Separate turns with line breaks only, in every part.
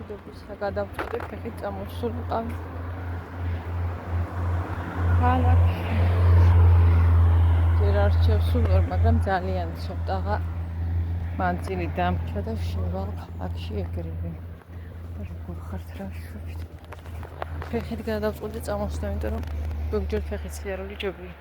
მშვიდობისა გადავწყვიტე ფეხით წამოსულიყავ ქალაქში. ჯერ არ შევსულვარ, მაგრამ ძალიან ცოტაღა მანძილი დამრჩა და შევალ ქალაქში ეგრევე. როგორ ხართ, რა შევით? ფეხით გადავწყვიტე წამოსვლა, იმიტომ რომ ზოგჯერ ფეხის სიარული ჯობია.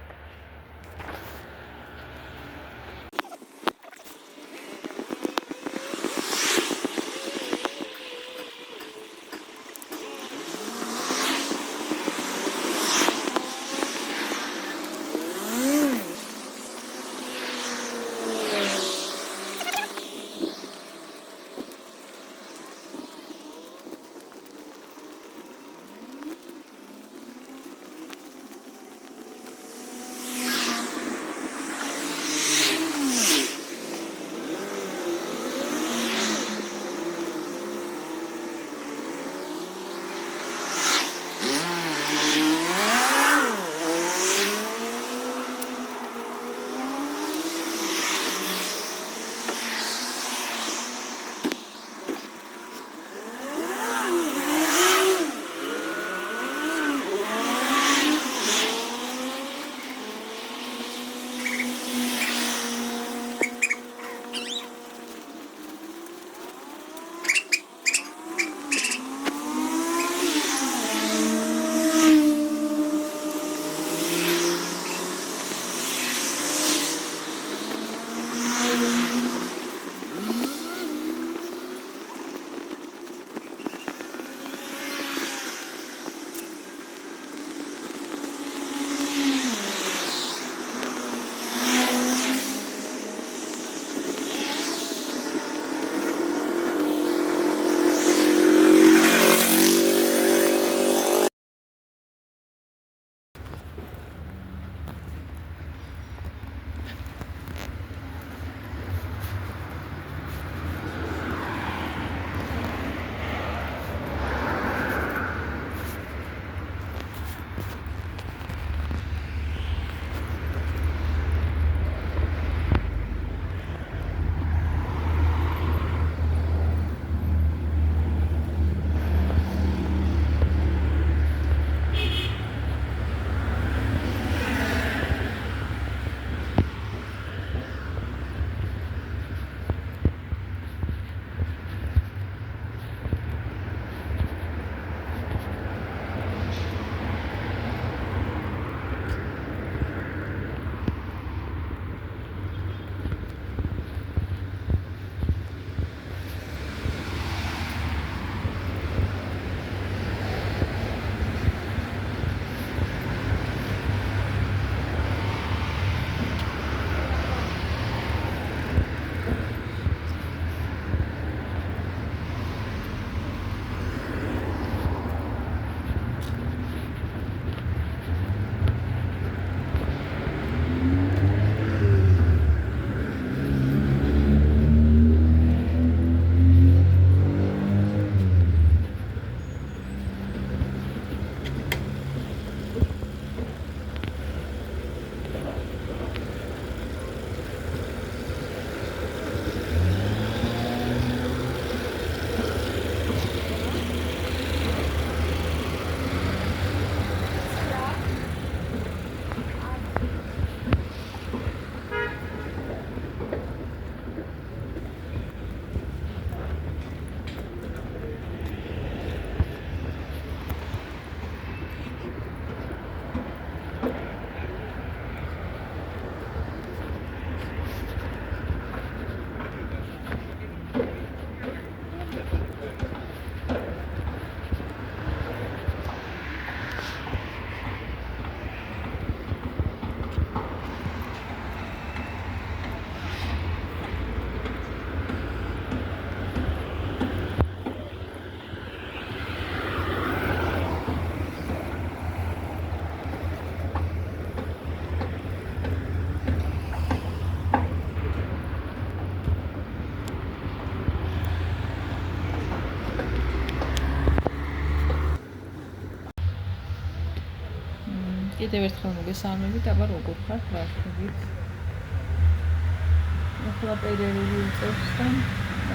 კიდევ ერთხელ მოგესალმებით, აბა როგორ ხართ, რა ხდებით? ახლა პერიოდული უწევს და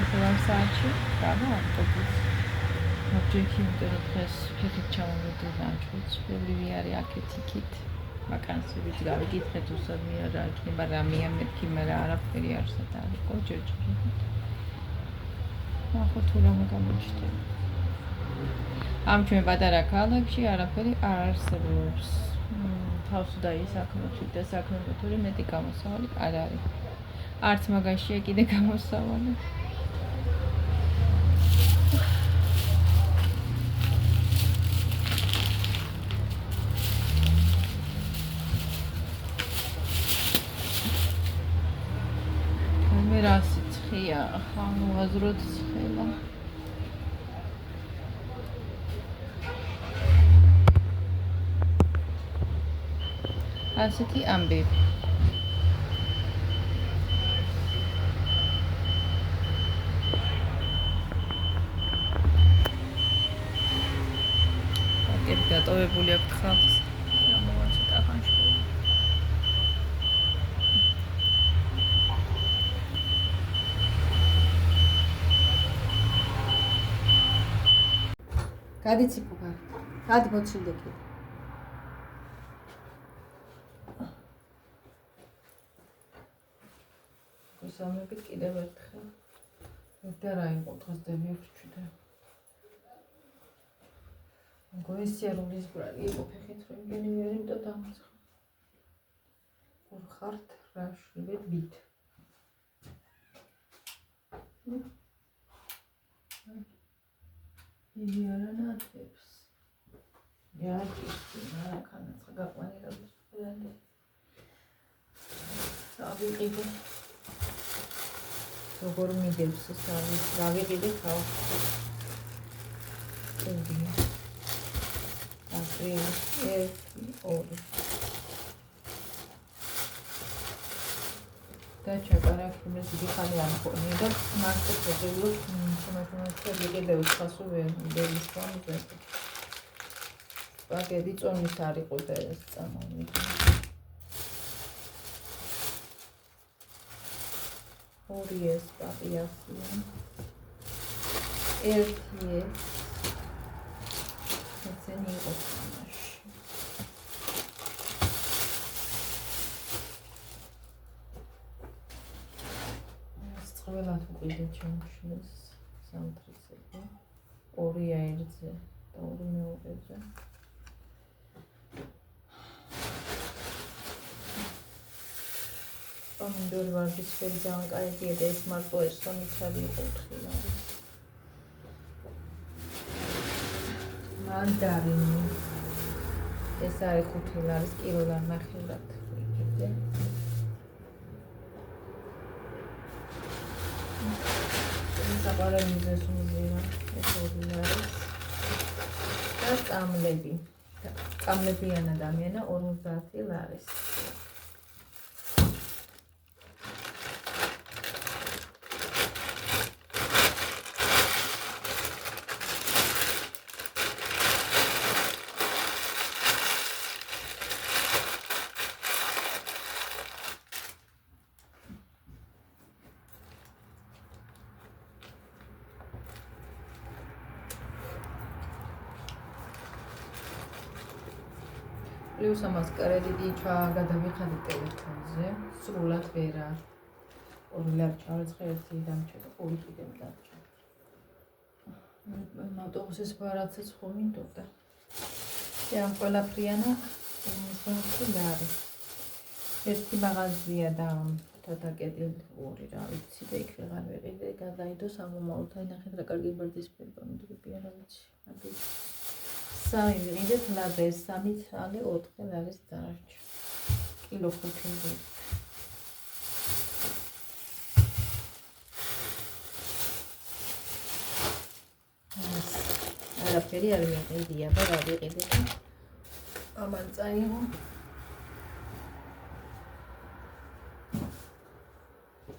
ახლა საათში გავა ავტობუსი. Objektiv დღეს ფეხით ჩამოვედი ლანჩვით. ბევრი არის აქეთ იქით. ვაკანსებით გავიგეთ უსადმე რა იქნება რამეა მეთქი მაგრამ არაფერი არ სადარიყო ჯერჯერობით. ახლა თუ რამე გამოჩნდება. ამ ჩვენ პატარა ქალაქში არაფერი არ არსებობს. თავს დაისაქმნოთ და საქმე თორე მეტი გამოსავალი არ არის. არც მაგაშია კიდე გამოსავალი. რა სიცხეა, ხან უაზროდ ცხელა. ასეთი ამბები. აკეთ დატოვებული აქვს ხალხს. რა მოვაჩიტა ხანში. გადიცი პუგა. გადი მოცილდე კიდე. გასამებით კიდევ ერთხელ. და რა იყო დღეს დემივრჩვიდა. გოესიარულის ბრალი იყო ფეხით რომ იმენი ვერი და დამაცხა. ორ ხართ რა შვიდეთ ვით. იგი არანათებს. იაჭი, მარაკანაც გაყვანილებს ყველანი. ავიყიდე. როგორ მიგებს ეს არის? ავიყიდე ხავ. ეგია. ასრია, ორი. და ჩაკარაკი მე დიდი ხანი არ მქონია და მარტო შეძლო შემოქმედება ვიყიდე უცხასო ვერის ფონზე. პაკეტი წონის არ იყო და ეს წამოვიდა. ორი ეს პაპიასია. ერთი ეს. ესენი იყო თამაში. ეს ყველათ უყიდე ჩემშეს სამტრიცები. ორი აირზე და ორი მეორეზე. Pomidor ვარდისფერი ძალიან კაიგია და ეს მარტო ეს სამიცალი იყო 4 არის. მანდარინი. ეს არის 5 არის კილოდან ნახევრად. ვიყიდე. ეს აბარემიზეს მიზერა. ეს 2 არის. და წამლები. წამლებიან ადამიანა 50 ლარის. Plus ამას კრედიტი გადავიხადე ტელეფონზე, სრულად ვერა. ორი ლაპტოპი ერთი დამჭირდა, ორი კიდე დამჭირდა. ავტობუსის ბარათაც ხომ მინდოდა. ამ ყველაფრიანა იმის არის. ერთი მაღაზია და დაკეტილ ორი რა ვიცი და იქ ვეღარ ვიყიდე, გადაიდო სამომავლოდ აი ნახეთ რა კარგი ვარდისფერი პომიდორები არა ვიცი. სამი ვიყიდეთ ლადე, 3 წალი 4 ლარის დარჩა. კილო 5 ლარი. არაფერი არ მიყიდია და რა ვიყიდე. ამან წაიღო.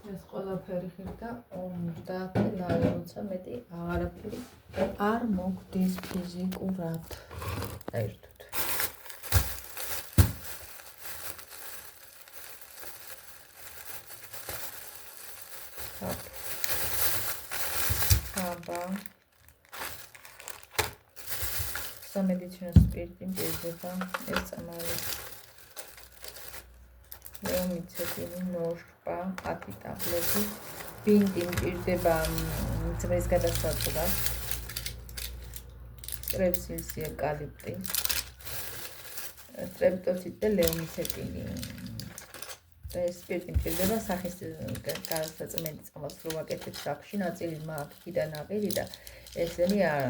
ეს ყველაფერი ხირდა 50 ლარი, როცა მეტი არაფერი არ მოგდის ფიზიკურად. საერთოდ. აბა. სამედიცინო სპირტი მჭირდება, ეს წამალი. ლეომიცეტინი, ნოშპა, 10 ტაბლეტი, ბინდი მჭირდება ძვრის გადასაწყვეტად. სტრეპსილსი, ევკალიპტი, სტრეპტოციტი და ლეომიცეტინი. ეს სპირტი მჭირდება სახის გადასაწყვეტი წამალს რო ვაკეთებ სახლში, ნაწილი მაგიდან აყირი და ესენი არ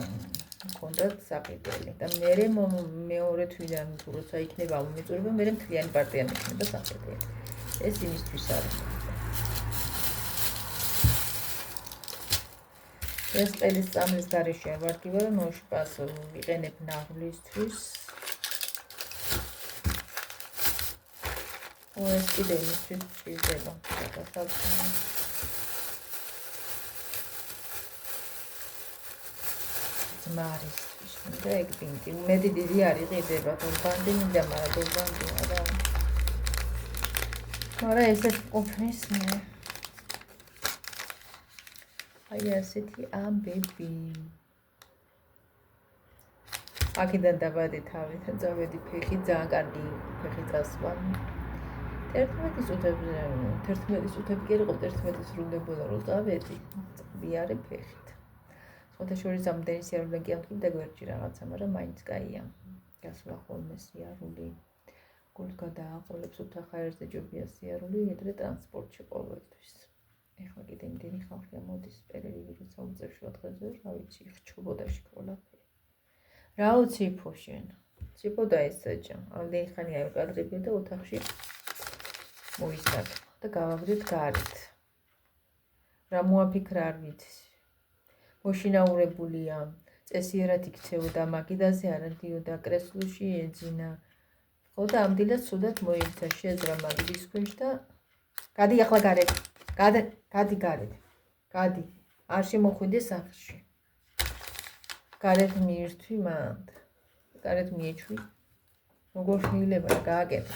მქონდათ საყიდელი და მერე მეორე თვიდან თუ როცა იქნება მომიწურება, მერე მთლიანი პარტია მიჩნდება საყიდელი. ეს იმისთვის არის. ეს ყელის წამლის გარეშე ვარგიბა და ნოშპას ვიყენებ ნაღვლისთვის. ეს კიდე იმისთვის მჭირდება. მარისთვის და ეგ ბინდი მედი დიდი არ იყიდება დოლბანდი მინდა მაგრამ დოლბანდია და მაგრამ ესეთ ყოფნის მე აი ასეთი ამბები აქედან დაბადი თავით წავედი ფეხი ძალიან კარგი ფეხი წასვლა 11 წუთები კი იყო 11 სრულდებოდა რომ წავედი წვიარე ფეხით ოთა შორის ამდენი სიარულე კი ამტკი და გვერდში რაღაცა, მაგრამ მაინც კაია. გასვლა ხოლმე სიარული. გულს გადააყოლებს ოთახ აერზე ჯობია სიარული, ვიდრე ტრანსპორტში ყოველთვის. ეხლა კიდე იმდენი ხალხი მოდის პერევირუს საუწევშუა დღეზე, რა ვიცი, ხჩობოდაში ყველაფერი. რა უციფო შენ? ციფოდა ესაჯა. ამდენი ხანი აიკადრებია და ოთახში მოისაკ და გავაგდეთ გარეთ. რა მოაფიქრა არ ვიცი. მოშინაურებულია, წესიერად იქცეოდა, მაგიდაზე არადიოდა, კრესლუში ეძინა. ხო და ამდენად სუდად მოიქცა, შეძრა მაგიდის ქვეშ და გადი ახლა გარეთ. გადი გარეთ. გადი. არ შემოხვიდე სახლში. გარეთ მიირთვი მანდ. გარეთ მიეჩვი. როგორ შეიძლება გააკეთე.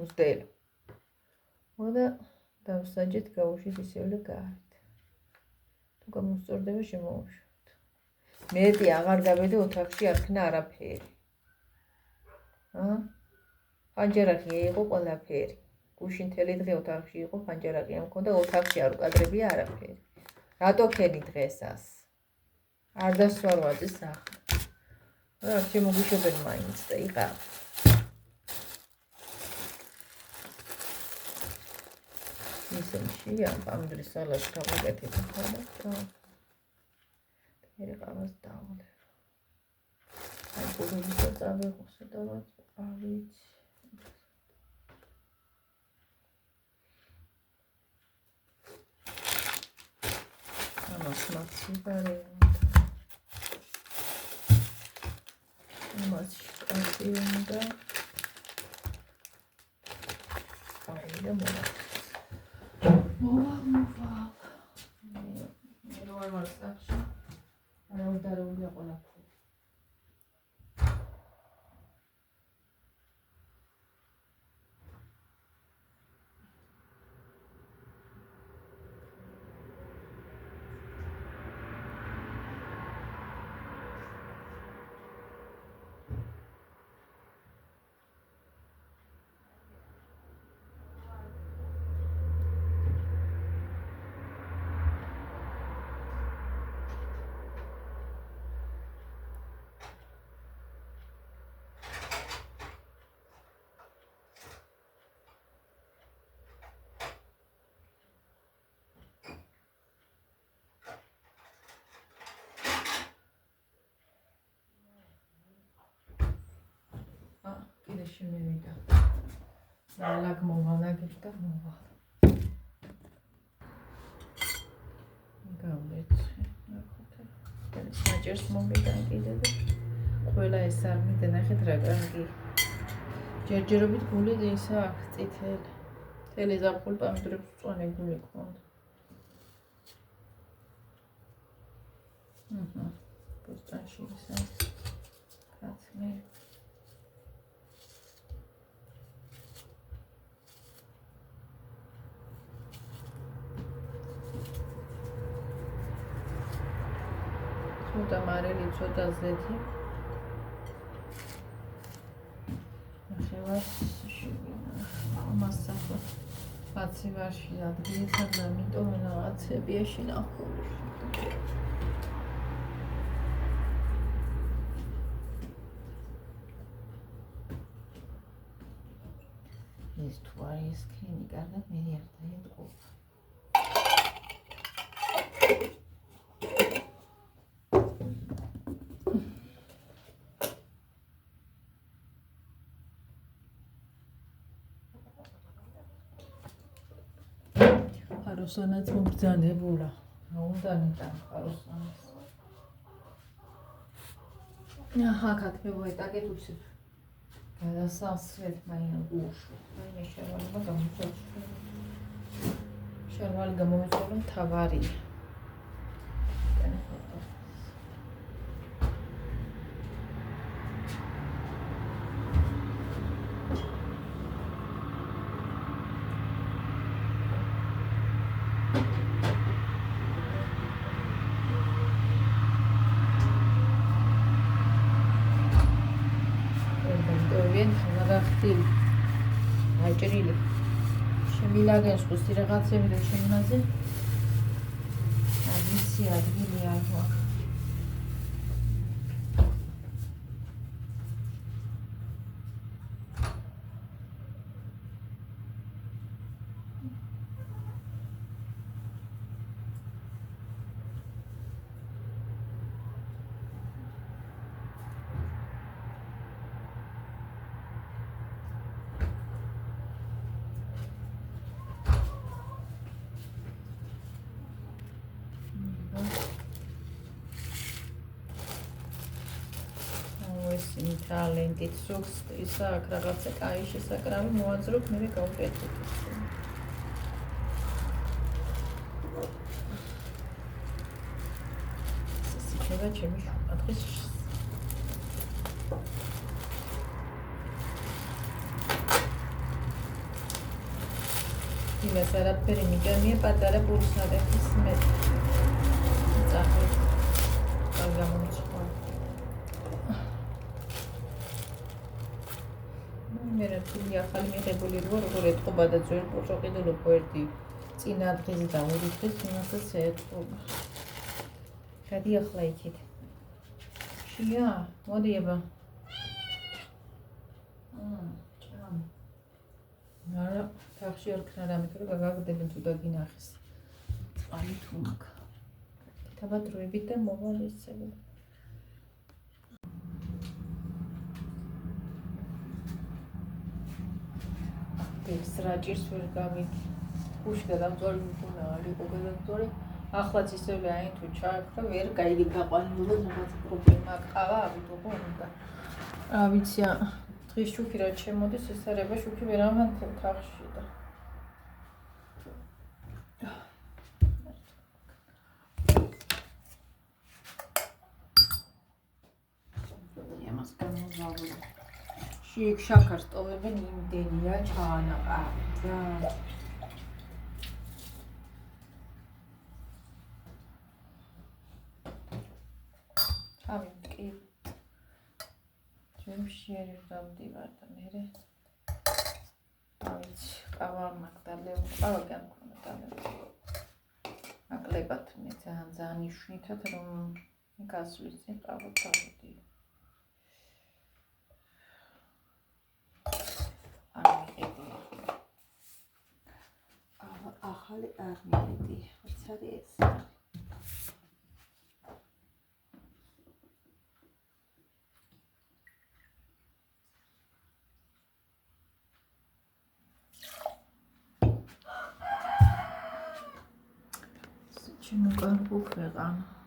მუსტელი. მოდა დავსაჯეთ გაუშვით ისევლე გარეთ. გამოსწორდება შემოუშვათ. მეტი აღარ გავედი ოთახში არქნა არაფერი. ფანჯარახი იყო ყველაფერი. გუშინ მთელი დღე ოთახში იყო ფანჯარახი ამ მქონდა ოთახში არ უკადრებია არაფერი. რატო ქენი დღესას? არ დასვარვაძე სახლი. რა შემოგუშვებენ მაინც და იყარ. ისენშია პამიდრის სალატს გავაკეთებ ხოლმე და ერეყავს დავდე. აი გულისა წავიღოს და რა ვიცი. ამას მაციბარე. ამას კაცინდა. აი და მოვა. მოვა. მე რა ვარ სახში? არა udaraულია ყველაფერი. კიდე შემევიდა. ლაგ მოვალაგებ და მოვალ. გავეცე. ნახოთ. ეს საჯერს მომიდა კიდე და ყველა ეს არ მიდე ნახეთ რა კარგი. ჯერჯერობით გული ისა აქ წითელი. თელი ზაფხული პამიდრებს წვანე გული ქონდა. ბოსტანში ისა კაცმე ცოტა მარელი, ცოტა ზეთი. პირველს მასახო მაცივარში ადგილთან და ამიტომ რაღაცები ეშინახული. ეს თუ არის სქენი, კარგად მე არ დაიწყო. ხაროსანაც მომბრძანებულა. უნდა ნიტან ხაროსანას. აჰა, კატმევაიტაკეთ უსიფ. გადასასწრეთ მაინც უშო. მე შევარება გამოწვევ. შევარი გამოიწვევ მთავარია. აჭრილი შემილაგენს ხუსი რაღაცები და შემნაზე აიცი ადგილი არ გვაქვს talentით სულს ისა აქ რაღაცა კაი შესაკრავი მოაძროთ მე გავუკეთოთ სიქება ჩემი შუადღის იმას არაფერი მიგამია პატარა პულსარების მეტი წახვი გამომწვა მერე ახალი მიღებული როა როგორ ეთყობა და ძველ პოჭოყიდულობ ერთი წინა დღეს და ორი დღეს იმასაც ეთყობა გადი ახლა იქით შია მოდი აბა არა თახში არ ქნა რამე რომ გაგაგდებენ თუ დაგინახეს წყალი თუ მაგა თაბა დროებით და მოვალ ისევ სრაჭირს ვერ გავიქ უშკა დამწვარი მქონა არისო გადამწვარი ახლაც ისევე აი თუ ჩააქრა ვერ გაიგი გაყვანილო რაღაც პრობლემა ყავა ამიტომ უნდა რა ვიცი დღის შუქი რა შემოდის ეს არება შუქი ვერ ამანთებ თახში და იმას გამოვავლა შიქ შაქარს ტოვებენ იმდენია ჩაანაყარი და ჩამიტკი ჩემში არ დავდივარ და მერე ავიც ყავა მაგდალე ყავა გამქონა და აკლებათ მე ძალიან იშვნითად რომ გასვლის წინ ყავა დავდი ახალი აღმედი ცარი ეს ჩემო კარგო ქვეყანა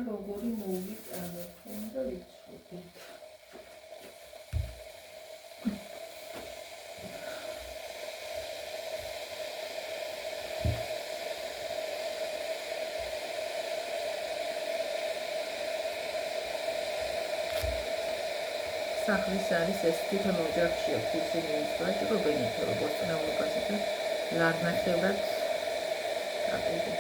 როგორი მოვიტანე თუნდა ვიცოდეთ ახლის არის ეს თვითონ ოჯახში აქვს ისინი ვაჭრობენ იქ როგორც წნეულობაზე და ლარნახევრად აკეთე.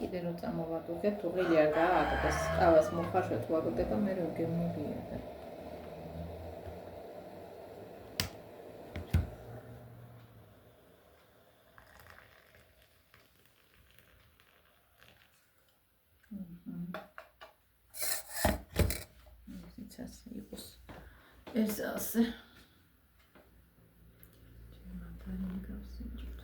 კიდე რომ წამოვადუღებ, თუ ღილი არ გააკეთეს, ყავას მოხარშვა თუ აკეთება, მე რო გემოვია და ეს ასე მანდარინი გავსინჯოთ.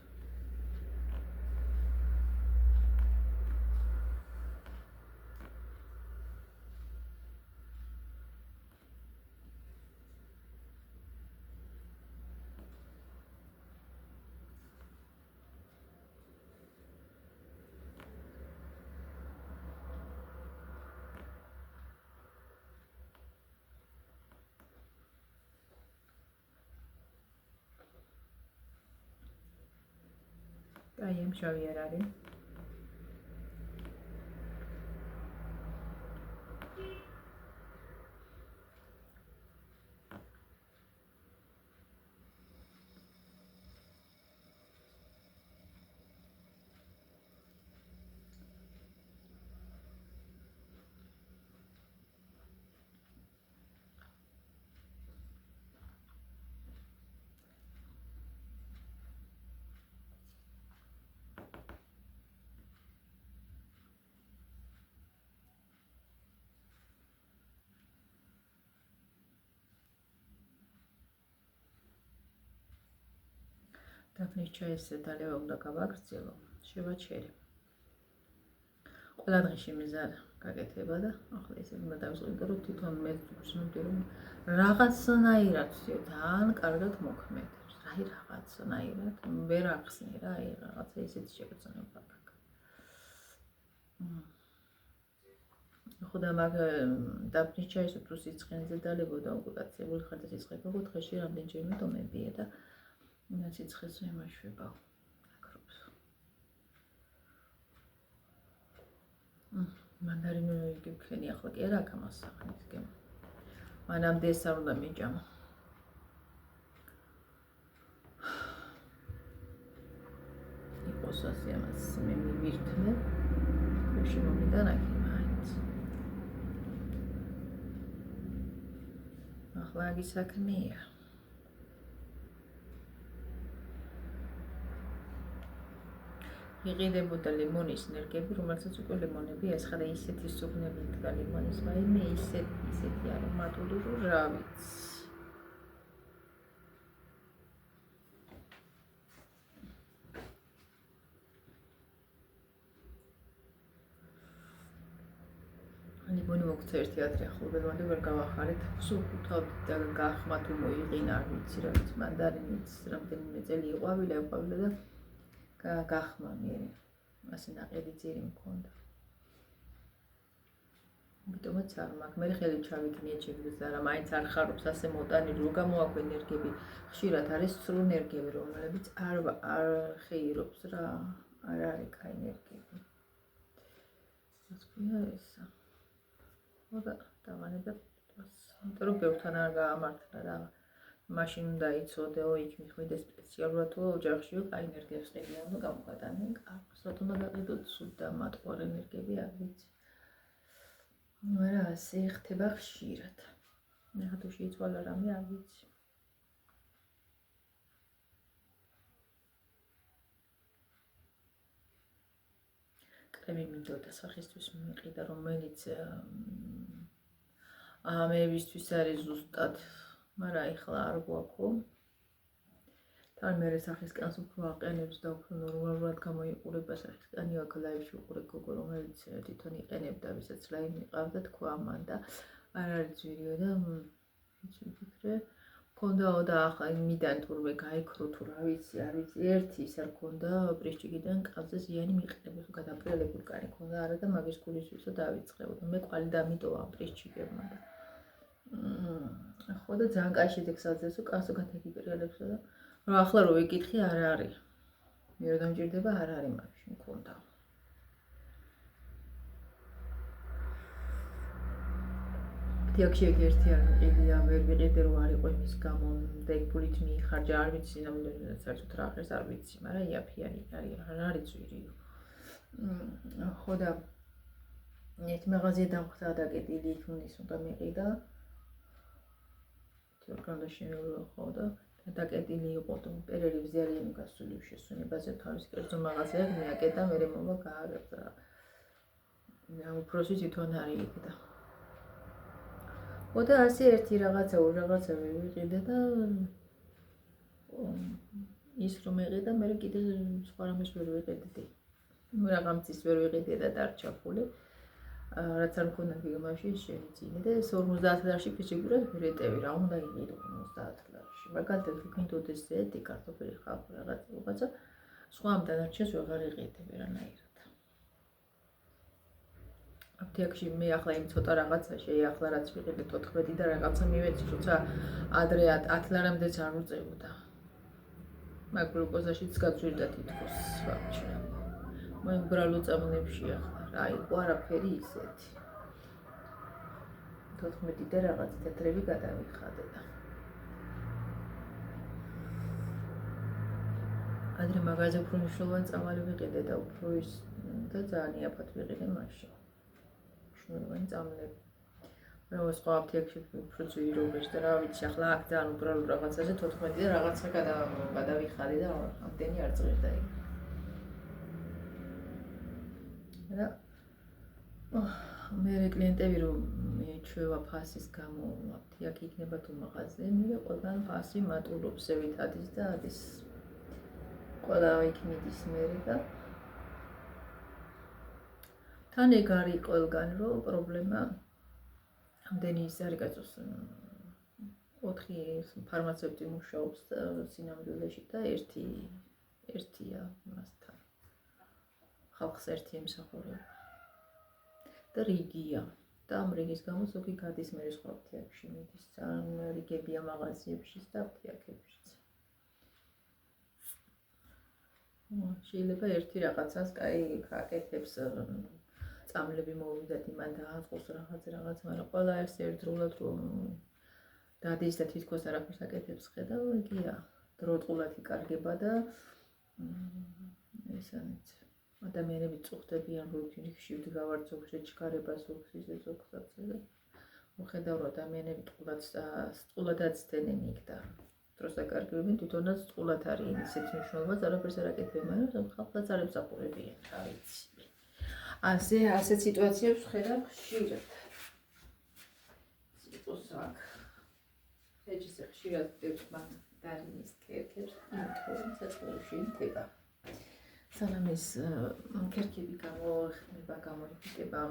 აი ამ შავი არ არის. დაფნის ჩაის დალევა უნდა გავაგრძელო, შევაჩერე. ყველა დღეში მიზარ გაკეთება და ახლა ესე უნდა დავიწყო, რომ თვითონ მე ვცნობდი რომ რაღაცნაირად ძალიან კარგად მოქმედებს. აი რაღაცნაირად ვერ ახსნე რა, აი რაღაცა ისეთი შეგრძნება აქვს. ხოდა მაგ დაფნის ჩაის უფრო სიცხენზე დალებოდა უკვე კაცებული ხარ და სიცხე დღეში რამდენჯერმე დომებია და სიცხეს ვემაშვება აკრობს. მანდარინი გიქენი ახლა კი არა აქ ამას სახნის გემ. მანამდე ეს არ უნდა მიჯამო. იყოს ასე ამას მე მივირთმე. ხოში მომიდან აქ მაინც. ახლა აგი საქმეა. იყიდებოდა ლიმონის ნერგები, რომელსაც უკვე ლიმონები ესხა და ისეთი სუგნები დგა ლიმონის ვაიმე, ისეთი არომატული რომ რა ვიცი. ლიმონი მოგცა ერთი ადრე ახლობელმანდი ვერ გავახარეთ, სულ ხუთავდით და გახმა თუ მოიყინა, არ ვიცი რა ვიცი, მანდარინიც რამდენიმე წელი იყვავილა და გახმა მე ასე ნაყედი ძირი მქონდა. ამიტომაც არ მაქვს. მე ხელი ჩავიქნიე ჩემს და რა მაინც არ ხარობს ასე მოტანილი, რო გამოაქვე ენერგიები. ხშირად არის სრულ ენერგიები, რომლებიც არ ხეირობს რა, არ არის კაი ენერგიები. რაც ქვია ესა. ხოდა დავანებდა თავს. იმიტომ რომ ბევრთან არ გაამართლა რა. მაშინ უნდა იცოდეო, იქ მიხვიდე სპეციალურად თუ ოჯახშიო კაი ენერგიებს ყიდიან და გამოგატანენ კარგს. რატომ უნდა გაყიდოთ სულ და მატყუარ ენერგიები არ ვიცი. არა, ასე ხდება ხშირად. ნახე თუ შეიცვალა რამე არ ვიცი. კრემი მინდოდა სახისთვის მიყიდა, რომელიც ამებისთვის არის ზუსტად მაგრამ ეხლა არ გვაქვს. თან მე სახისკანს უფრო აყენებს და უფრო ნორმალურად გამოიყურება სახისკანი აქ ლაივში უყურე გოგო, რომელიც თვითონ იყენებდა, ვისაც ლაივი მიყავდა, თქვა ამან და არ არის ძვირიო და ვიფიქრე მქონდაო და ახლა იმიდან თურმე გაიქრო თუ რა ვიცი არ ვიცი ერთი ის არ მქონდა პრიშჩიკიდან ყავზე ზიანი მიყრება თუ გადაბრიალე ვულკანი მქონდა არა და მაგის გულისვისო დავიწყებოდა მე ყვალი დამიტოვა პრიშჩიკებმა და ხო და ძალიან კაი შედეგს აძლევს კაცო გადაგიპრიალებსო და რა ახლა რო ვიკითხი არ არის მე რომ დამჭირდება არ არის მაგში მქონდა თიაქში ერთი არ მიყიდია ვერ ვიყიდე რომ არ იყო იმის გამო და იქ ფულით მიიხარჯა არ ვიცი ნამდვილად საერთოდ რა ახერს არ ვიცი მაგრამ იაფიანი არ არის ძვირიო ხო და ერთ მაღაზია დამხვდა და კეტილი იქ მინის უნდა მიყიდა თორგანდა შეიძლება ხო და დაკეტილი იყო და პერერი ზარიანი გასული შესვენებაზე თავის კერძო მაღაზია მიაკეტა მე მომა გააგებდა რა უпроსი თვითონ არის იქ და ოდა ასე ერთი რაღაცა ვიყიდე და ის რომ მეყიდა მე კიდე სხვა რამეს ვერ ვიყიდე რაღაცის ვერ ვიყიდე და დარჩა ფული რაც არ მქონდა გიგმაში შეიძინე და 50 ლარში ფიჭებურად ვერ ეტევი რა უნდა იყიდო 50 ლარში მაგალითად ვიქნდოდეს ზეთი კარტოფილი ხალხი რაღაცა სხვა ამ დანარჩენს ვეღარ იყიდე ვერანაირად აფთიაქში მე ახლა იმ ცოტა რაღაცა შეიახლა რაც ვიყიდე 14 და რაღაცა მივეცი როცა ადრე 10 ლარამდეც არ უწევდა მაგ გლუკოზაშიც გაძვირდა თითქოს ვაჩა მე უბრალო წამლებში ახლა რა იყო არაფერი ისეთი 14 და რაღაც თეთრები გადავიხადე და ადრე მაგაზე უფრო მნიშვნელოვანი წამალი ვიყიდე და უფრო ის და ძალიან იაფად ვიყიდე მაშინ მნიშვნელოვანი წამლები რომ სხვა აფთიაქში უფრო ძვირობეშ და რა ვიცი ახლა აქ ძალიან უბრალო რაღაცაზე 14 და რაღაცა გადავიხადე და ამდენი არ წვირდა იქ და მე კლიენტები რომ მეჩვევა ფასის გამო აფთიაქი იქნება თუ მაღაზია მე ყველგან ფასი მატულობს ზევით ადის და ადის ყველა იქ მიდის მე და თან ეგ არის ყველგან რომ პრობლემა ამდენი ის არის კაცოს 4 ფარმაცევტი მუშაობს სინამდვილეში და ერთია მასთან ხალხს ერთი ემსახურება და რიგია და ამ რიგის გამო ზოგი გადის მე სხვა აფთიაქში მიდის ძალიან რიგებია მაღაზიებშიც და აფთიაქებშიც შეიძლება ერთი რაღაცას კაი აკეთებს წამლები მოვიდათ იმან დააწყოს რაღაც მაგრამ ყველა ეს ერთდროულად რომ დადის და თითქოს არაფერს აკეთებს ხედავ იგია დროწყულად იკარგება და ესანიც ადამიანები წუხდებიან რუთინში ვდგავარცობში ჩქარებას ოქსიზე ზოგადად და მოხედავ რომ ადამიანები წყულადაც თენენ იქ და დროს აკარგებენ თვითონაც წყულად არის ისეთ მნიშვნელობას არაფერს არ აკეთებენ მაგრამ ხალხსაც არ ემსახურებიან რა ვიცი ასე სიტუაციებს ხედავ ხშირად იყოს აქ ეჯზე ხშირად დევს მაგ დალინის კერქებს იმიტომ ცეცხლში ნდება სანამ ეს კერქები გამოიხდება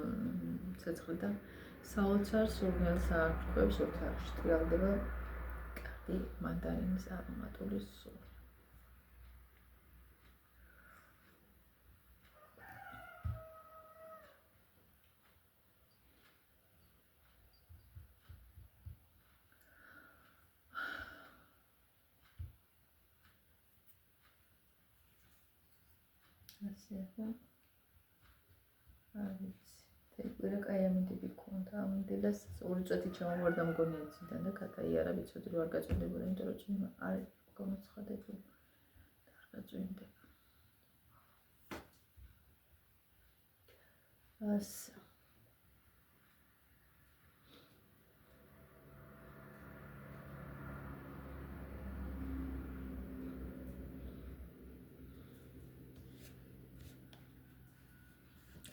ცეცხლიდან საოცარ სურნელს არქვევს ოთახში ტრიალდება კარგი მანდარინის არომატული სუნი ასე არის თეკვირა კაი ამინდები ქონდა ამინდელას 2 წუთი ჩამოვარდა მგონი აციდან და გადაიარა ვიცოდი რომ არ გაწონდებოდა იმიტომ რომ ჩემ არის გამოცხადებული არ გაწონდება ასე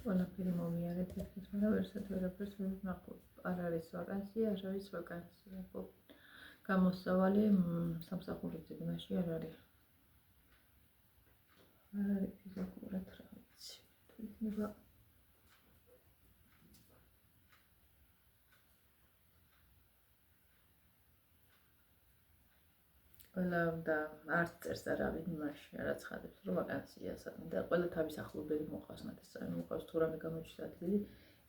ყველაფერი მომიარეთ ეს მაგრამ ვერაფერს ვერ ვნახავ არ არის ვაკანსია არ არის ვაკანსია გამოსავალი სამსახურებზე მაშინ არ არის ფიზიკურად რა ვიცი თუ იქნება ყველა და არც წერს არავინ იმაში, რაც ხადებს, რომ ვაკანსიას და ყველა თავის ახლობელი მოყავს ნათესავი, მოყავს თუ რამე გამოჩნდა ადგილი,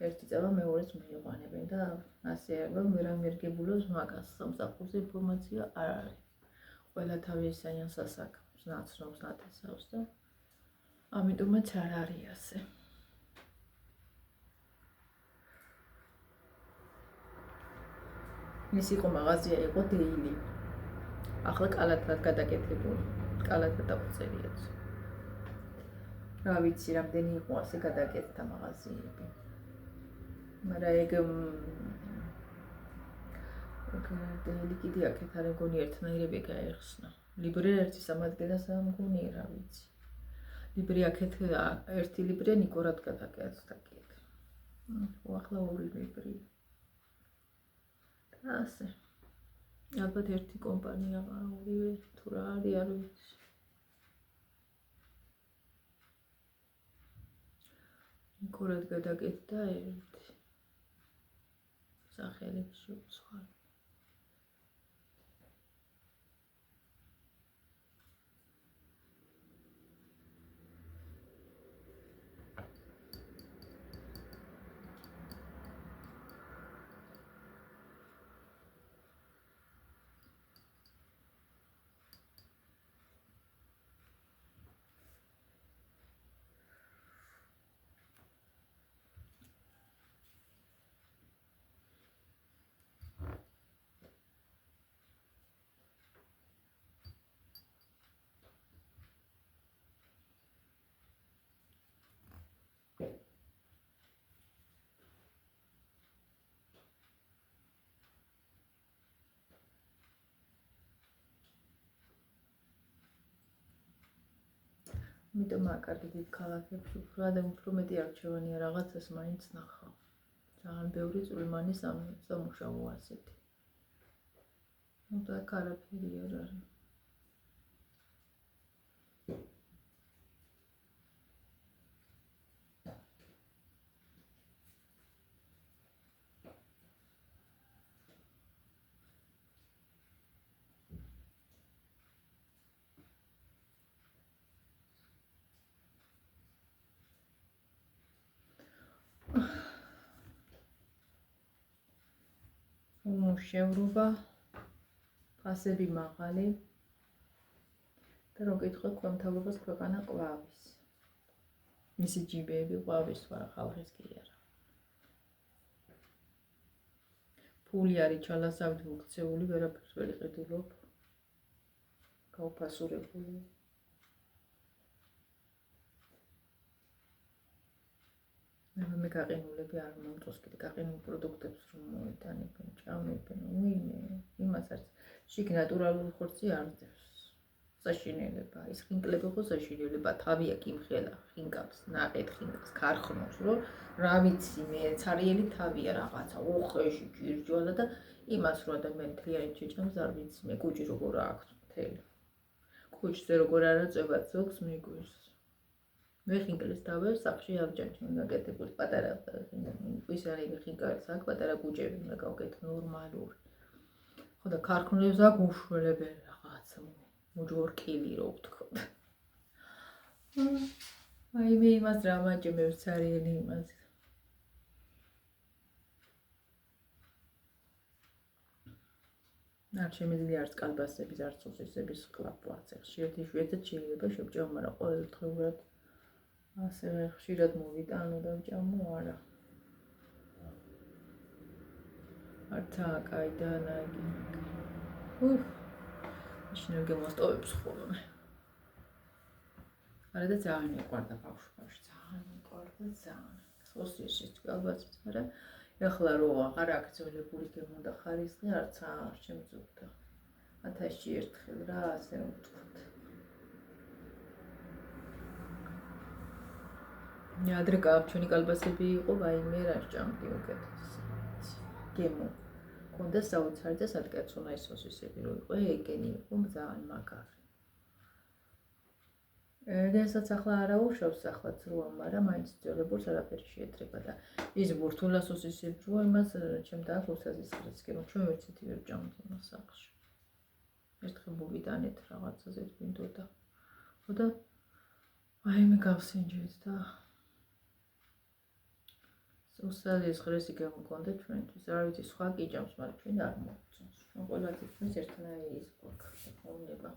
ერთი წევა მეორეს მიიყვანებენ და ასე რომ ვერამ ერგებულოს მაგას სამსახურზე ინფორმაცია არ არის. ყველა თავის საიან სასაქმს ნაცნობს ნათესავს და ამიტომაც არ არის ასე. ის იყო მაღაზია, იყო დეილი. ახლა კალათად გადაკეთებული, კალათად დაუწერიათ. რა ვიცი, რამდენი იყო ასე გადაკეთდა მაღაზიები. მაგრამ ეგ დეილი კიდე აქეთ არ მგონი ერთნაირები გაიხსნა. ლიბრე ერთი სამადგენელს მგონი რა ვიცი. ლიბრე აქეთ ერთი ლიბრე ნიკორად გადაკეთდა კიდე. ახლა ორი ლიბრე. ასე. ალბათ ერთი კომპანია ორივე თუ რა არის არ ვიცი. ნიკორად გადაკეთდა ერთი. სახელი შეუცვალ. იმიტომ აკარგი დიდ ქალაქებში უფრო მეტი არჩევანია რაღაცას მაინც ნახავ. ძალიან ბევრი წვრილმანი სამუშაო ასეთი. და არაფერი არ არის. შემრობა, ფასები მაღალი და რო გითხოთ ქვემთავრობას ქვეყანა ყვავის. მისი ჯიბეები ყვავის ვარა ხალხის კი არა. ფული არის ჩალასავით მოქცეული, ვერაფერს ვერ იყიდულობ. გაუფასურებული. მე გაყინულები არ მომწონს კიდე გაყინულ პროდუქტებს რომ მოიტანებენ, ჭამებენ, უიმე, იმას არც შიგ ნატურალური ხორცი არ ძევს. საშინელება, ის ხინკლები ხო საშინელება, თავია კიმხელა, ხინკავს, ნაყედ ხინკავს, ქარხნობს, რომ რა ვიცი, მე ცარიელი თავია რაღაცა, უხეში ჭირჯვალა და იმას რო ადამიანი თლიანი შეჭამს, არ ვიცი, მე კუჭი როგორ აქვს მთელი. კუჭზე როგორ არაწევად ზოგს მიგვირს. მე ხინკლის თავებს სახში ავჯანჩენ გაკეთებული პატარა ის არის ხინკალს აქ პატარა კუჭები უნდა გავკეთ ნორმალური. ხო და ქარხნებს აქ უშველებენ რაღაცა მოჯორკილი რო ვთქვა. აი მე იმას რა მაჭმევს ცარიელი იმას. არ შემიძლია არც კალბასების, არც სოსისების ყლაპვაც. ერთი შვედეთ შეიძლება შევჭამ, მაგრამ ყოველდღიურად ასე ხშირად მოვიტანო და ვჭამო არა. არცა კაი და ნაგი. შენ გემოსტოვებს ხოლმე. არა და ძალიან მიყვარდა ბავშვობაში, ძალიან მიყვარდა ძალიან. სოსისის კალბასიც არა. ეხლა რო აღარ აქციონებული გემონდა ხარისხი არც არ შემძულდა. 1000-ში ერთხელ რა ასე ვთქვათ. ადრე ჩვენი კალბასები იყო, ვაიმე რა ჭამდი უკეთესი. გემო. კონდა საოცარი და სადკაცუნაი სოსისები რო იყო, ეგენი იყო ძალიან მაგარი. დღესაც ახლა არა უშავს ახლაც როა, მაგრამ მაინც ძოლებურს არაფერი შეეტრება და ის ბურთულა სოსისები რო იმას ჩემ და უსაზის ხრეცკი, რომ ჩვენ ვერცეთი ვერ ჭამთ იმას სახლში. ერთხელ მოვიდანეთ რაღაცაზე მინდოდა. და აიმე გავსინჯეთ და სოციალიზმის ხრესი გამოგონდა ჩვენთვის. რა ვიცი, სხვა კიჭამს, მაგრამ ჩვენ არ მოვწონს. ჩვენ ყველა თითქმის ერთნაირი ის გვაქვს უნება.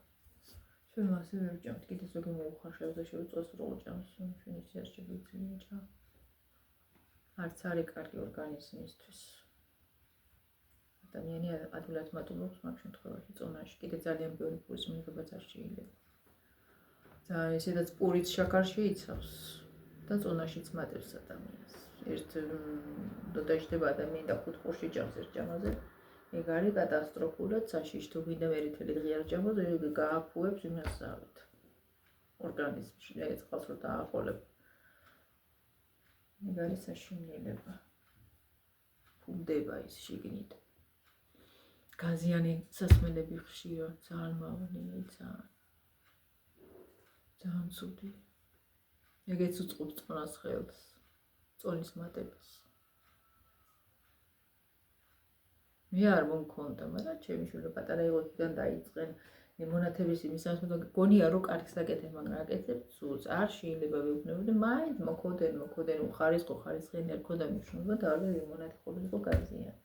ჩვენ მასე ვერ ვჭამთ, კიდე ზოგი მოუხარშავს და შეუწევს რომ ჭამს, ჩვენ ისე არ შეგვიძლია ჭა. არც არის კარგი ორგანიზმისთვის. ადამიანი ადვილად მატულობს მაგ შემთხვევაში წონაში. კიდე ძალიან ბევრი პურის მიღებაც არ შეიძლება. ძალიან ისედაც პურიც შაქარ შეიცავს და წონაშიც მატებს ადამიანს. ერთ დოდაშდება ადამიანი და 5 ყურში ჭამს ერთ ჭამაზე. ეგ არის კატასტროფულად საშიში. თუ გინდა მერითელი ღია ჭამოს, ეგ გააფუებს იმასავით. ორგანიზმში და ეწყალს რომ დააყოლებ. ეგ არის საშინელება. ფუნდება ის შიგნით. გაზიანი სასმელები ხშირად ძალიან მავნია, ძალიან ცუდი. ეგეც უწყობს წონას ხელს, წონის მატებას. მე არ მომქონდა, მაგრამ ჩემი შვილები პატარა იყოდიდან დაიწყენ მონათების იმისას, რომ გონია რომ კარგს აკეთებ, მაგრამ აკეთებ სულს. არ შეიძლება ვეუბნებოდი, მაინც მოქოდენ უხარისხიანი არ ქონდა მნიშვნელობა და არა მონათი ყოფილიყო გაზიანი.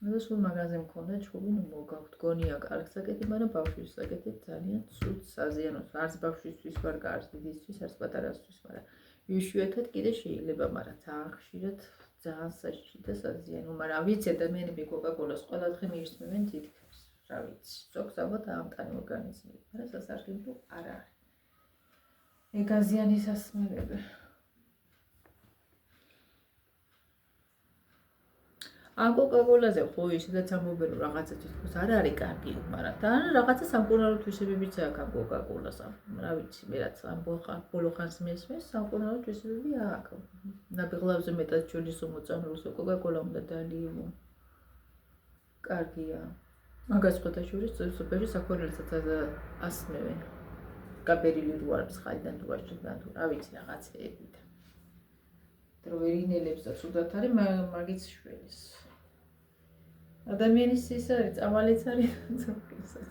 და სულ მაგაზე მქონდა ჩხუბი, ნუ მოგაქვთ, გონია კარგს აკეთებ, მაგრამ ბავშვის აკეთებ ძალიან ცუდ საზიანოს. არც ბავშვისთვის ვარ კარგს, დიდისთვის, არც პატარასთვის, მაგრამ იშვიათად კიდე შეიძლება, მაგრამ ძალიან ხშირად ძალიან საშიში და საზიანო, მაგრამ ვიცი ადამიანები კოკა-კოლას ყველა დღე მიირთმევენ თითქმის. რა ვიცი, ზოგს ალბათ ამტანი ორგანიზმი, მაგრამ სასარგებლო არ არის. ეგ გაზიანი სასმელები. ამ კოკა-კოლაზე ხო ისედაც ამბობენ რომ რაღაცა თვითონ არ არის კარგი, მაგრამ თან რაღაცა სამკურნალო თვისებებიც აქვს ამ კოკა-კოლას. რა ვიცი, მე რაც ამ ბოლო ხანს მესმის, სამკურნალო თვისებები აქვს. ნაბიღლავზე მეტად ჩვენისო მოწამლულსო კოკა-კოლა უნდა დალიევო. კარგია. მაგას ხოთა შორის სოფელში საქორელსაც ასმევენ. გაბერილი რო არის ხაიდან თუ ვაჭრიდან თუ რა ვიცი რაღაცეებით. დროერინელებს და ცუდად არის მაგის შველის. ადამიანის ის არის, წამალიც არის ზოგისაც.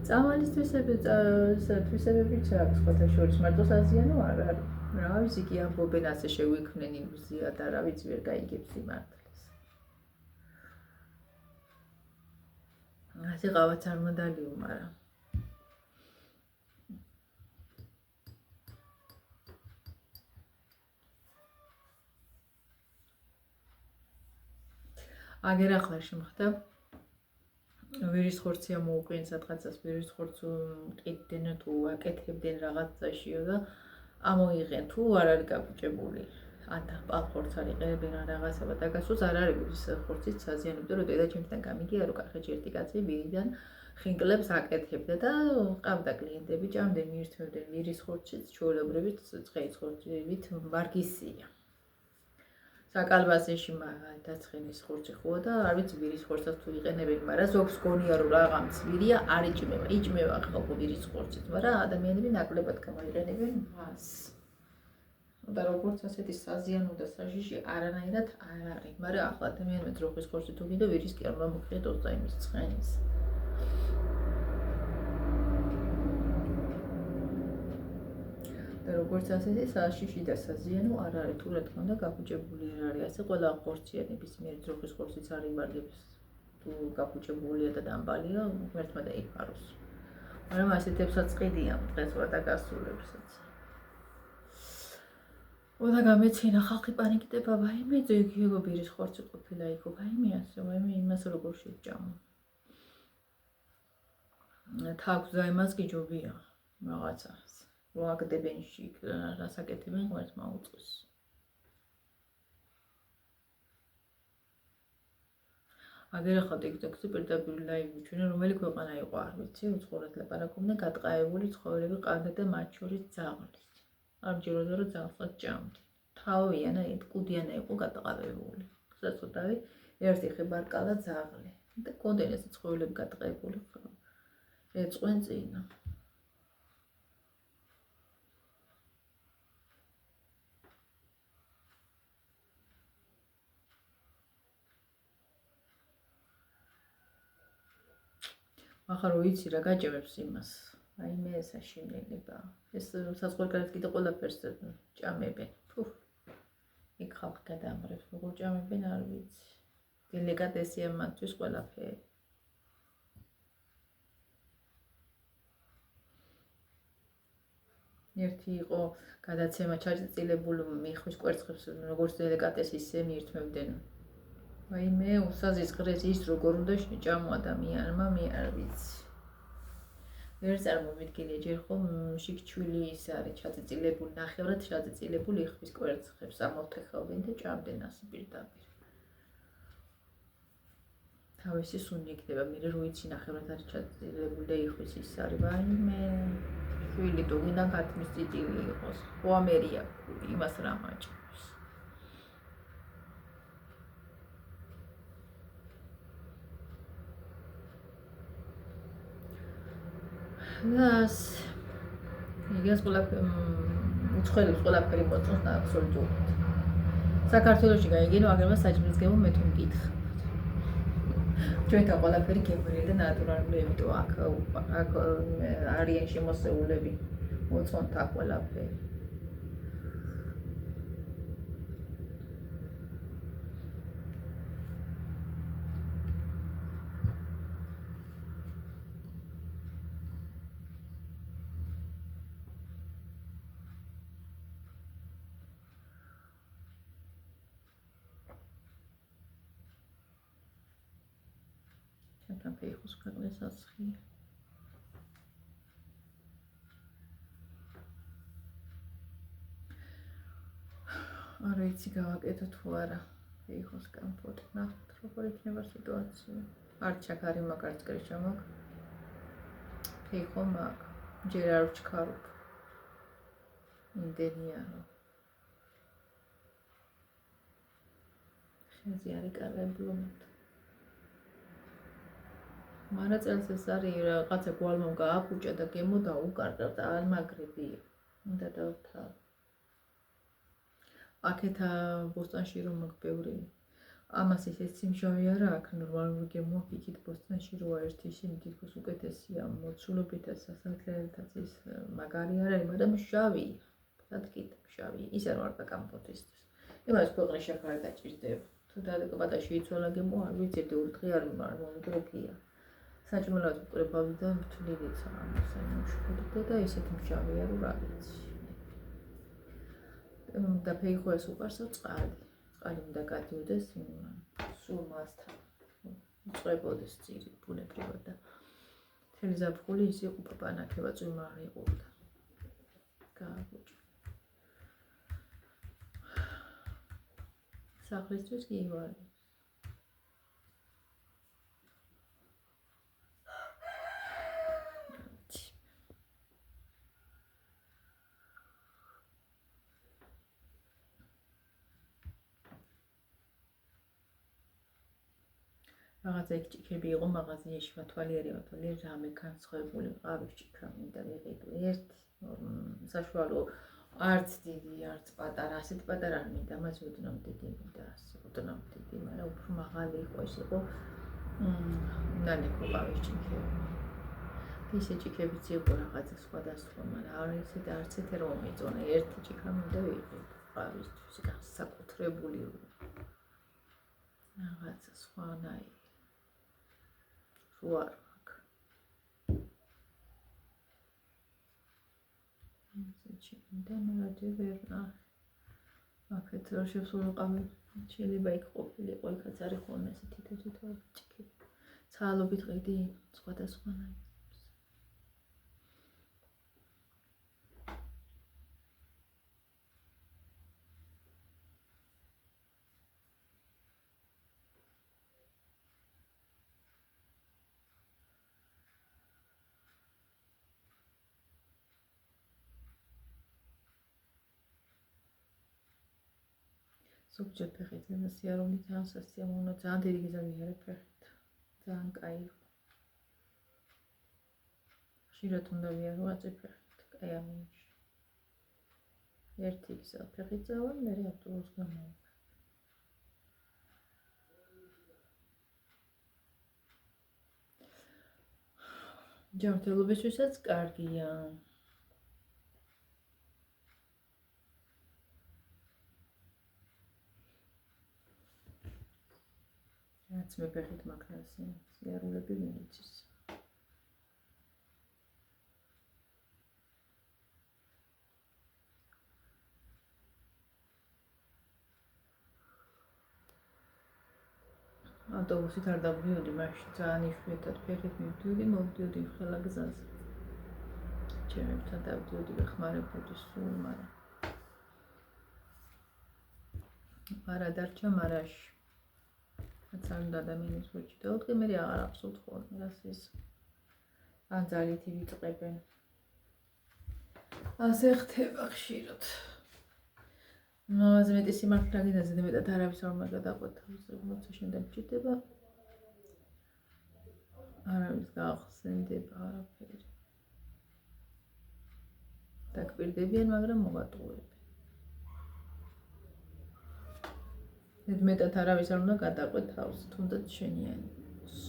წამალის თვისებებიც აქვს ხოთა შორის, მარტო საზიანო არ არის. რა ვიცი, კი ამბობენ ასე შეგვიქმნენ ილუზია და რა ვიცი ვერ გაიგებს სიმართლეს. ასე ყავაც არ მოდალიო, მაგრამ აგერ ახლა შემხდა ვირის ხორცია მოუყიან სადღაცას ვირის ხორცს ყიდდნენ თუ აკეთებდნენ რაღაცაშიო და ამოიღენ თუ არ არის გაბუჭებული ან პალხორც არ იყენებენ რაღაცა და გასულს არ არის ვირის ხორცის საზიანო და რომ დედა ჩემთან გამიგია რომ კახეთში ერთი კაცი ვირიდან ხინკლებს აკეთებდა და ყავდა კლიენტები ჭამდნენ მიირთმევდნენ ვირის ხორცის ჩვეულებრივით ცხეის ხორცით ვარგისია საკალბასეში დაცხენის ხორცი ხოა და არ ვიცი ვირის ხორცსაც თუ იყენებენ, მაგრამ ზოგს გონია რომ რაღაც ვირია არ იჭმევა ხალხო ვირის ხორცით, მაგრამ ადამიანები ნაკლებად გამოიყენებენ მას. და როგორც ასეთი საზიანო და საშიში არანაირად არ არის, მაგრამ ახლა ადამიანები ძროხის ხორცი თუ გინდა ვირის კი არ მომხდეთ 20 ცხენის. და როგორც ასეთი საშიში და საზიანო არ არის, თუ რა თქმა უნდა გაფუჭებული არ არის. ასე ყველა ხორციანი ნებისმიერი ძროხის ხორციც არ იმარგებს, თუ გაფუჭებულია და დამბალია, ღმერთმა დაიფაროს. მაგრამ ასეთებსაც ყიდიან დღესვე და გასულებსაც. და გამეცენა ხალხი პანიკდება, ვაიმე ზოგიერთი ვირის ხორცი ყოფილა იქ, ვაიმე ასე, ვაიმე იმას როგორ შეჭამო. თავს და იმას გიჯობია რაღაცას. რომ აკეთებენ შიგ, რას აკეთებენ ღმერთმა უწყოს. აგერ ახლა TikTok-ზე პირდაპირ ლაივი ჩვენა რომელი ქვეყანა იყო არ ვიცი, უცხოურად ლაპარაკობდნენ, გადაყაებული ცხოველები ყავდა და მათ შორის ძაღლი. ამჯეროდა რომ ძაღლსაც ჭამდნენ. თავიანა კუდიანა იყო გადაყავებული. საწოდავი ერთი ხებარკალა ძაღლი და კონდენ ეს ცხოველები გადაყაებული ეწყვენ წინა. ახლა რო იცი რა გაჭირებს იმას. აი მე საშინელება. ეს საზღვარგარეთ კიდე ყველაფერს ჭამებენ. ფუ. იქ ხალხი გადაამრებს, როგორ ჭამებენ არ ვიცი. დელიკატესია მათთვის ყველაფერი. ერთი იყო გადაცემა ჩაჭრილებული მიხვის კვერცხებს როგორც დელიკატესი ისე მიირთმევდნენ. აი მე უსაზის ის როგორ უნდა შეჭამო ადამიანმა მე არ ვიცი. ვერ წარმოვიდგინე ჯერ ხომ შიგჩვილი ის არის ჩაწიწილებული ნახევრად ჩაწიწილებული იხვის კვერცხებს ამოვთეხავდნენ და ჭამდნენ ასე პირდაპირ. თავისი სუნი იქნება მე რო იცი ნახევრად არის ჩაწიწილებული და იხვის ის არის ვაიმე შვილი თუ გინდა ქათმის წიწილი იყოს ხო ამერია იმას რა მაჭირს. Нас იგას უცხოელებს ყველაფერი მოწონს აბსოლუტურად. საქართველოში გაიგინო აგრეთვე საჭმლის გემო მე თუ მკითხავთ. ჩვენთან ყველაფერი გემრიელი და ნატურალური, იმიტომ აქ არიან შემოსეულები მოწონთ აქ ყველაფერი. ჩვენთან ფეხოს ქვეყნის ასხია. არ ვიცი გავაკეთო თუ არა ფეხოს კამპოტი. ნახოთ როგორ იქნება სიტუაცია. არ ჩაქარი მაქვს, არც კრეჭა მაქვს. ფეხო მაქვს. ჯერ არ ვჩქარობ. იმდენია რომ ხეზე არ იკარგებულობთ. მარა წელს ეს არის რაღაცა გვალმომ გააფუჭა და გემო დაუკარგა და არ მაგრებია. უნდა დავთავ. აქეთა ბოსტონში რომ მაქვს ბევრი. ამას ისე სიმშავე არა აქ ნორმალური გემო იქით ბოსტონში როა ერთი ისინი თითქოს უკეთესია მოცულობითა სასანთლელთაც ის მაგარი არ არის, მაგრამ შავი. დადგით შავი. ის არ ვარ და კამპოტისთვის. იმას ქვეყნის შაქარი დაჭირდება. თუ დადებოდა შეიცვალა გემო არ ვიცი ერთი დღე არ მომდროქია. საჭმელად ვკრებავდი და თვლიდიცა ამას ამუშავებდა და ისეთი მშავი არ რა ვიცი. და ფეხო ეს უყარსო წყალი. წყალი უნდა გადიოდეს სულ მასთან. უწყებოდეს წირი ბუნებრივად და თელი ზაფხული ის იყო პანაკება წვიმარი იყოდა. გააგუჭა. სახლისთვის კი ვარ. რაღაცა იქ ჭიქები იყო მაღაზიაში მათვალიერი რამე განსხვავებული ყავის ჭიქა მინდა ვიყიდო. ერთი საშუალო არც დიდი, არც პატარა, ასეთ პატარა არ მინდა, მას ოდნავ დიდი მინდა, ასე ოდნავ დიდი, მაგრამ უფრო მაღალი იყო, ის იყო ნანეკო ყავის ჭიქები. ისე ჭიქებიც იყო რაღაცა სხვადასხვა, მაგრამ არც ეთერ მომეწონა, ერთი ჭიქა მინდა ვიყიდო ყავისთვის, განსაკუთრებული რაღაცა სხვანაირი. What? და მაგათი ვერ აქეთ რა შევსულიყავი შეიძლება იქ ყოფილიყო იქაც არის ხოლმე ესე თითო ჭიქი ცალობით ყიდი სხვადასხვანაირი ზოგჯერ ფეხით იმასია რომ ძალიან სასიამოვნო ძალიან დიდი გიზამი არის ფეხით ძალიან კაი ხშირად უნდა ვიარო აწი ფეხით კაი ამინში ერთი გზა ფეხით წავალ მე ავტობუსს გამოვიდე ჯანმრთელობისთვისაც კარგია. რაც მე ფეხით მაგნასი სიარულები მინიცის. ავტობუსით არ დავდიოდი, მაშინ ძალიან იშვიათად ფეხით მივდიოდი, მოვდიოდი ხელა გზაზე. ჩემებთან დავდიოდი, ვეხმარებოდი სულ, მაგრამ დარჩა მარაში. რაც არ უნდა ადამიანის როჩი დაუდგე, მე აღარ ახსოვთ ხოლმე რას ის. ან ძალითი ვიწყებენ. ასე ხდება ხშირად. მამაზე მეტი სიმართლე გინდა ზედა მეტად არავის არ უნდა გადაყვეთავოს, როცა შემდეგ ჭირდება. არავის გახსენდება არაფერი. დაგვირდებიან, მაგრამ მოვატყუებენ. მეტად არავის არ უნდა გადაყვეთავოს, თუნდაც შენიანი იყოს.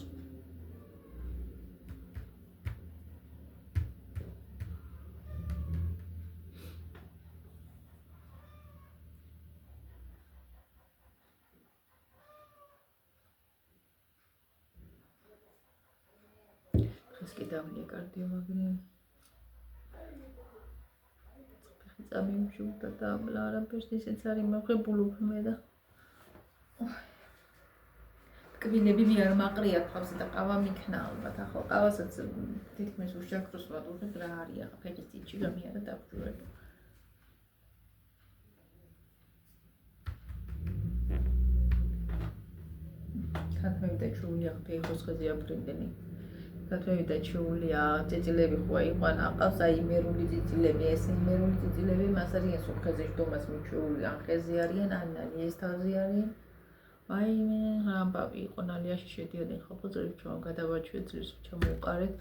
ეს კი დავლიე კარდიომაგნე. წამიმშულდა და არაფერს ისეც არის მოხებულობ მე და კბილები მე არ მაყრია თავზე და ყავა მიქნა ალბათ. ახლა ყავასაც თითქმის უშაქროს ვადუღებ რა არის ახლა ფეხის წინში გამიარა დაბჭურება. ხათმევიდა ჩული ახლა ფეხოს ხეზე აფრინდენი. ხათმევიდა ჩულია წიწილები ხო იყვანა აყავს აი იმერული წიწილები ეს იმერული წიწილები მას არიან სულხეზე შდომას მიჩეული ან ხეზე არიან ან ნალიეს თავზე არიან. აი მე ამბავი იყო ნალიაში შედიოდნენ ხოფოძრები ჩვენ გადავაჩვეცეს ჩამოვყარეთ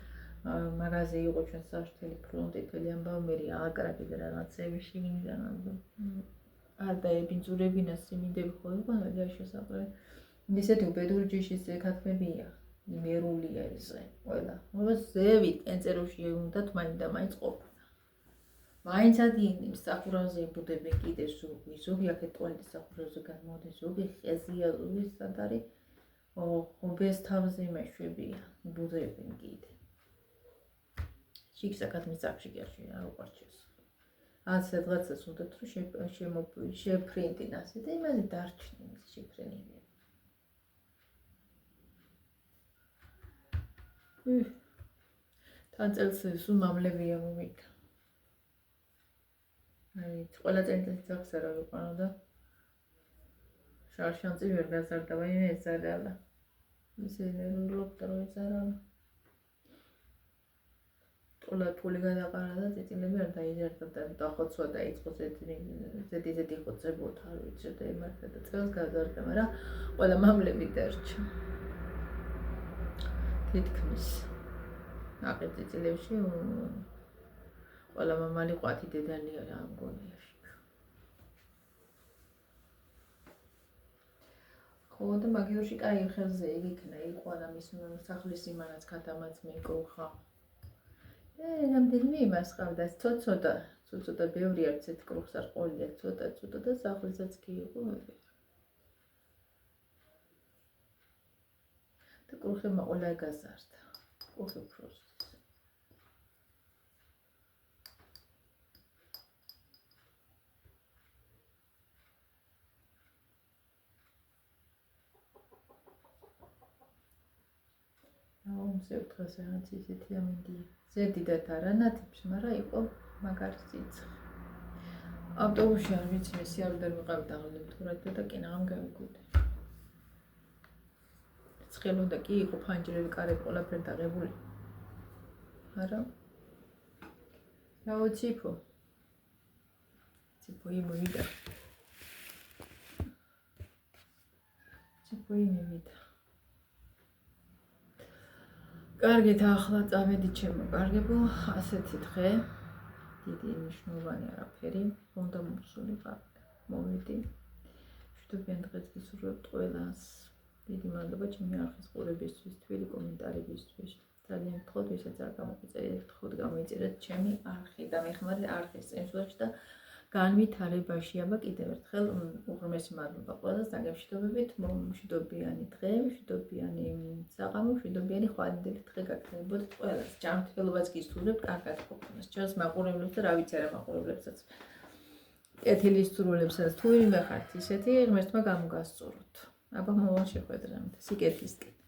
მაგაზე იყო ჩვენ საშთელი ფრონტი თელი ამბავ მე ააკრაკი და რაღაცები შიგნიდან არ დაებინძურებინა სიმინდები ხო იყო ნალიაში შესაძლებელი ისეთი უბედური ჯიშის ქათმებია იმერულია ესე ყველა ზევით ენწეროში უნდათ მაინც ყოფნა მაინც ადინი სახურავზე იბუდებენ კიდე ზოგი აქეთ ტუალეტის სახურავზე განმოდის ზოგი ხეზია ზოგი სად არის ხუბეს თავზე მეშვებია იბუდებენ კიდე შიგსაკად მიწახში გერში არ უყარჩეს ან სადღაცას უნდათ რომ შეფრინდინ ასე და იმაზე დარჩნენ ის შეფრენილი თან წელს სულ მამლებია მომიდა აი ყველა წელს ახსა რა ვიყანო და შარშანწი ვერ გაზარდა მე ეცადალა ისე ნერვულობდა რომ ეცადალა ყველა ფული გადაყარა და წიწილები არ დაიზარდა და დახოცვა დაიწყო ზედი ხოცებოთ არ ვიცი და იმართა და წელს გაზარდა მაგრამ ყველა მამლები დარჩა თითქმის აყე წიწილებში ყველა მამალი ყვათი დედალია რა ამგონიაში. ხო და მაგიურში კაი ხელზე იქნა იყვანა მის სახლის იმანაც ქათამაც მეკოხა. რამდენიმე იმას ყავდა ცოტა ბევრი არც ერთ კრუხს არ ყოლია ცოტა და სახლისაც კი იყო მე. და კრუხებმა ყველა გაზარდა. კრუხი ქროს ზევ დღეს რაღაც ისეთი ამინდი ზედიდათ არანათებს მაგრამ იყო მაგარი სიცხე ავტობუსში არ ვიცი მე სიარული ვიყავით აღლებ თურათ და კინაღამ გავიგულე ცხელოდა კი იყო ფანჯრები კარები ყველაფერი დაღებული მაგრამ რაოციფო ციფო იმოვიდა კარგით ახლა წავედი ჩემო კარგებო ასეთი დღე დიდი მნიშვნელოვანი არაფერი უნდა მოსულიყავ მოვედი შევდობიან დღეს გისურვებთ ყველას დიდი მადლობა ჩემი არხის ყურებისთვის თბილი კომენტარებისთვის
ძალიან გთხოვთ, ვისაც არ გამოგიწერეთ, გთხოვთ გამოიწერეთ ჩემი არხი და მეხმარეთ არხის წინსვლაში და განვითარებაში. აბა კიდევ ერთხელ უღრმესი მადლობა ყველას დაგემშვიდობებით, მშვიდობიანი დღე, მშვიდობიანი საღამო, მშვიდობიანი ხვანდელი დღე გაგრძელებოდეთ ყველას. ჯანმრთელობას გისურვებთ, კარგად ყოფნას. ჩემს მაყურებლებს და რა ვიცი არა მაყურებლებსაც. კეთილის სურვილებსაც თუ ვინმე ხართ ისეთი, ღმერთმა გამოგასწოროთ. აბა მოვალ შეხვედრამდე. სიკეთისკენ.